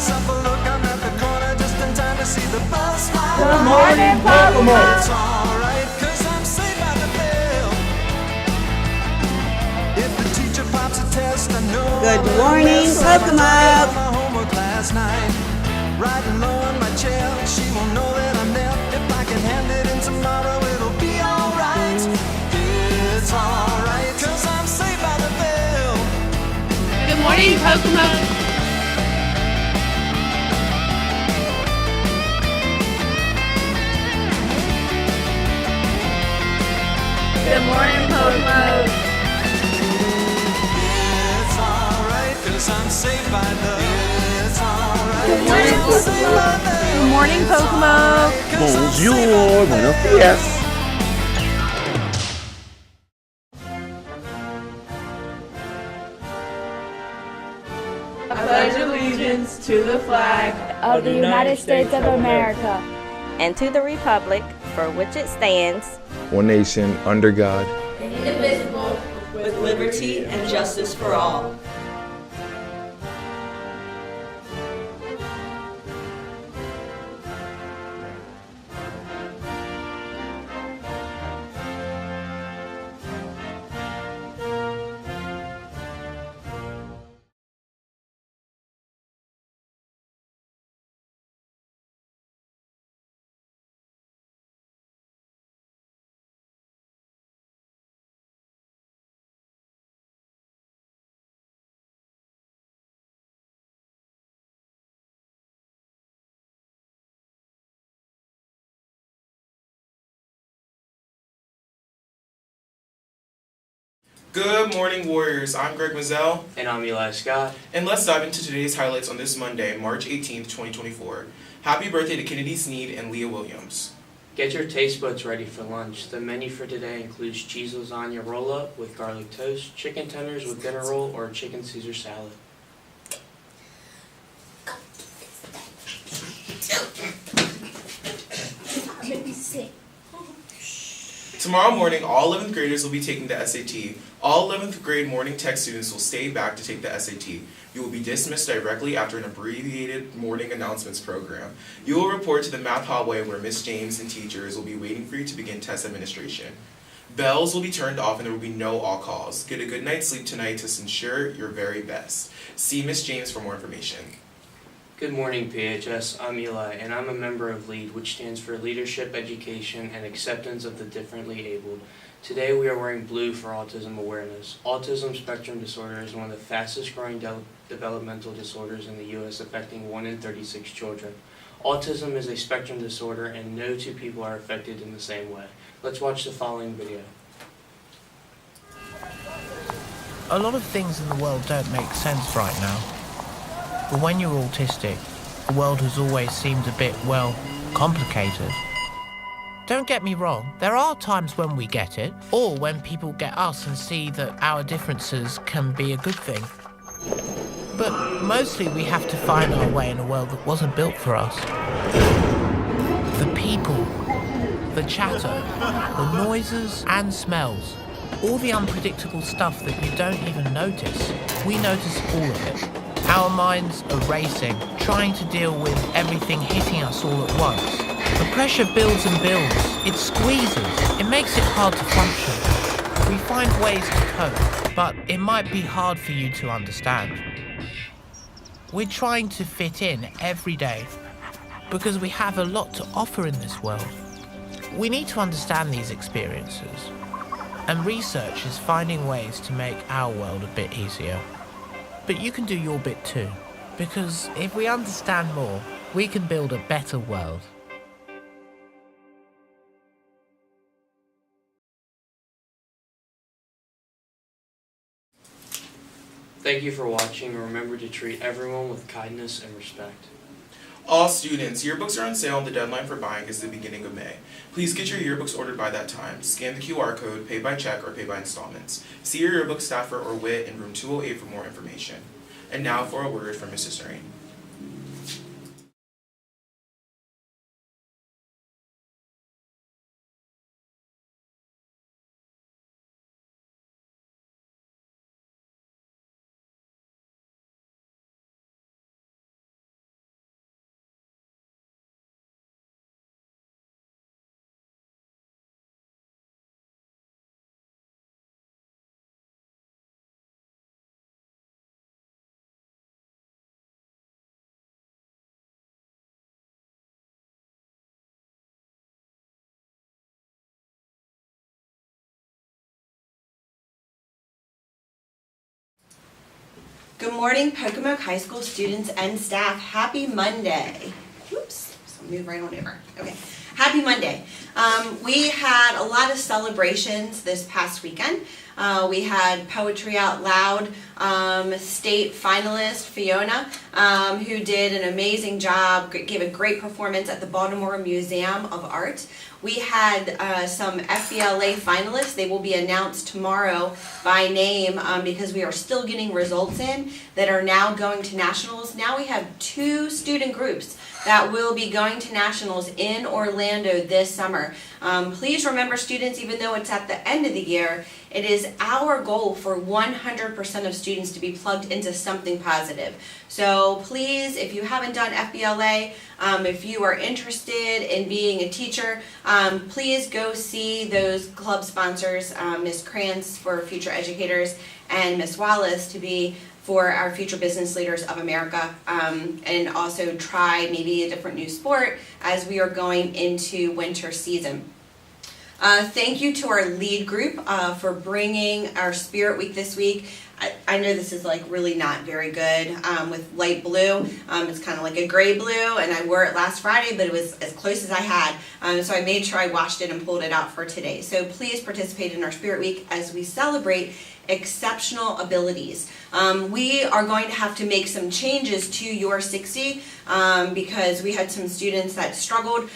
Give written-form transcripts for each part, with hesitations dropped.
myself a look, I'm at the corner just in time to see the bus fly. Good morning, Kokomo. It's alright, cause I'm safe by the bell. If the teacher pops a test, I know. Good morning, Kokomo. I my homework last night. Riding low on my chair, she won't know that I'm there. If I can hand it in tomorrow, it'll be alright. It's alright, cause I'm safe by the bell. Good morning, Kokomo. Good morning, Kokomo. It's alright, cause I'm safe by the. It's alright. Good morning, Kokomo. Good morning, Kokomo. Bonjour, buenos dias. I pledge allegiance to the flag of the United States of America and to the republic for which it stands, one nation, under God, indivisible, with liberty and justice for all. Good morning, Warriors. I'm Greg Mazzell. And I'm Eli Scott. And let's dive into today's highlights on this Monday, March 18th, 2024. Happy birthday to Kennedy Sneed and Leah Williams. Get your taste buds ready for lunch. The menu for today includes cheese lasagna roll-up with garlic toast, chicken tenders with dinner roll, or chicken Caesar salad. Tomorrow morning, all 11th graders will be taking the SAT. All 11th grade morning tech students will stay back to take the SAT. You will be dismissed directly after an abbreviated morning announcements program. You will report to the math hallway where Miss James and teachers will be waiting for you to begin test administration. Bells will be turned off and there will be no all calls. Get a good night's sleep tonight to ensure your very best. See Miss James for more information. Good morning, PHS. I'm Eli, and I'm a member of LEAD, which stands for Leadership, Education, and Acceptance of the Differently Abled. Today we are wearing blue for Autism Awareness. Autism spectrum disorder is one of the fastest growing developmental disorders in the U.S., affecting 1 in 36 children. Autism is a spectrum disorder, and no two people are affected in the same way. Let's watch the following video. A lot of things in the world don't make sense right now. But when you're autistic, the world has always seemed a bit, well, complicated. Don't get me wrong, there are times when we get it, or when people get us and see that our differences can be a good thing. But mostly we have to find our way in a world that wasn't built for us. The people, the chatter, the noises and smells, all the unpredictable stuff that you don't even notice, we notice all of it. Our minds are racing, trying to deal with everything hitting us all at once. The pressure builds and builds. It squeezes. It makes it hard to function. We find ways to cope, but it might be hard for you to understand. We're trying to fit in every day because we have a lot to offer in this world. We need to understand these experiences, and research is finding ways to make our world a bit easier. But you can do your bit too, because if we understand more, we can build a better world. Thank you for watching, and remember to treat everyone with kindness and respect. All students, yearbooks are on sale and the deadline for buying is the beginning of May. Please get your yearbooks ordered by that time. Scan the QR code, pay by check, or pay by installments. See your yearbook staffer or WIT in room 208 for more information. And now for a word from Mrs. Serene. Good morning, Pocomoke High School students and staff. Happy Monday. Oops, so move right on over. Okay, happy Monday. We had a lot of celebrations this past weekend. We had Poetry Out Loud state finalist Fiona, who did an amazing job, gave a great performance at the Baltimore Museum of Art. We had some FBLA finalists. They will be announced tomorrow by name because we are still getting results in that are now going to nationals. Now we have 2 student groups that will be going to nationals in Orlando this summer. Please remember, students, even though it's at the end of the year, it is our goal for 100% of students to be plugged into something positive. So please, if you haven't done FBLA, if you are interested in being a teacher, please go see those club sponsors, Ms. Krantz for Future Educators and Ms. Wallace to be for our Future Business Leaders of America, and also try maybe a different new sport as we are going into winter season. Thank you to our lead group for bringing our Spirit Week this week. I know this is like really not very good with light blue. It's kind of like a gray blue, and I wore it last Friday, but it was as close as I had. So I made sure I washed it and pulled it out for today. So please participate in our Spirit Week as we celebrate exceptional abilities. We are going to have to make some changes to your 60 because we had some students that struggled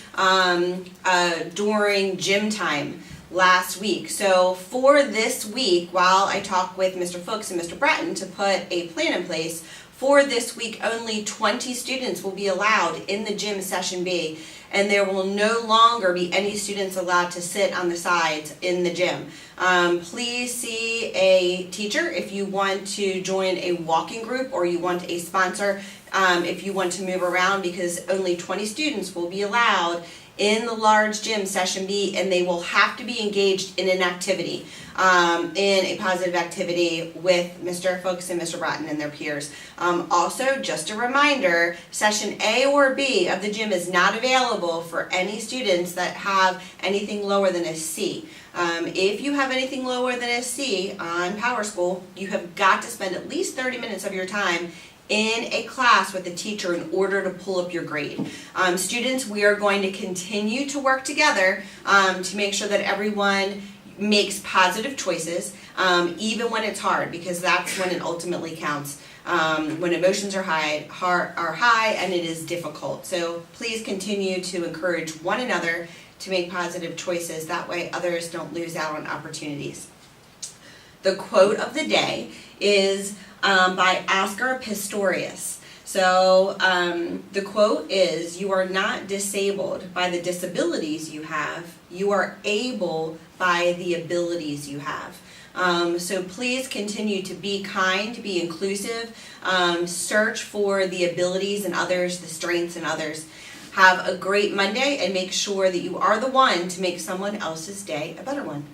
during gym time last week. So for this week, while I talk with Mr. Fuchs and Mr. Bratton to put a plan in place, for this week only 20 students will be allowed in the gym session B, and there will no longer be any students allowed to sit on the sides in the gym. Please see a teacher if you want to join a walking group or you want a sponsor if you want to move around, because only 20 students will be allowed in the large gym session B, and they will have to be engaged in an activity, in a positive activity with Mr. Fuchs and Mr. Bratton and their peers. Also, just a reminder, session A or B of the gym is not available for any students that have anything lower than a C. If you have anything lower than a C on Power School, you have got to spend at least 30 minutes of your time in a class with a teacher in order to pull up your grade. Students, we are going to continue to work together to make sure that everyone makes positive choices, even when it's hard, because that's when it ultimately counts. When emotions are high and it is difficult. So please continue to encourage one another to make positive choices. That way others don't lose out on opportunities. The quote of the day is by Oscar Pistorius. So the quote is, "You are not disabled by the disabilities you have, you are able by the abilities you have." So please continue to be kind, be inclusive, search for the abilities in others, the strengths in others. Have a great Monday, and make sure that you are the one to make someone else's day a better one.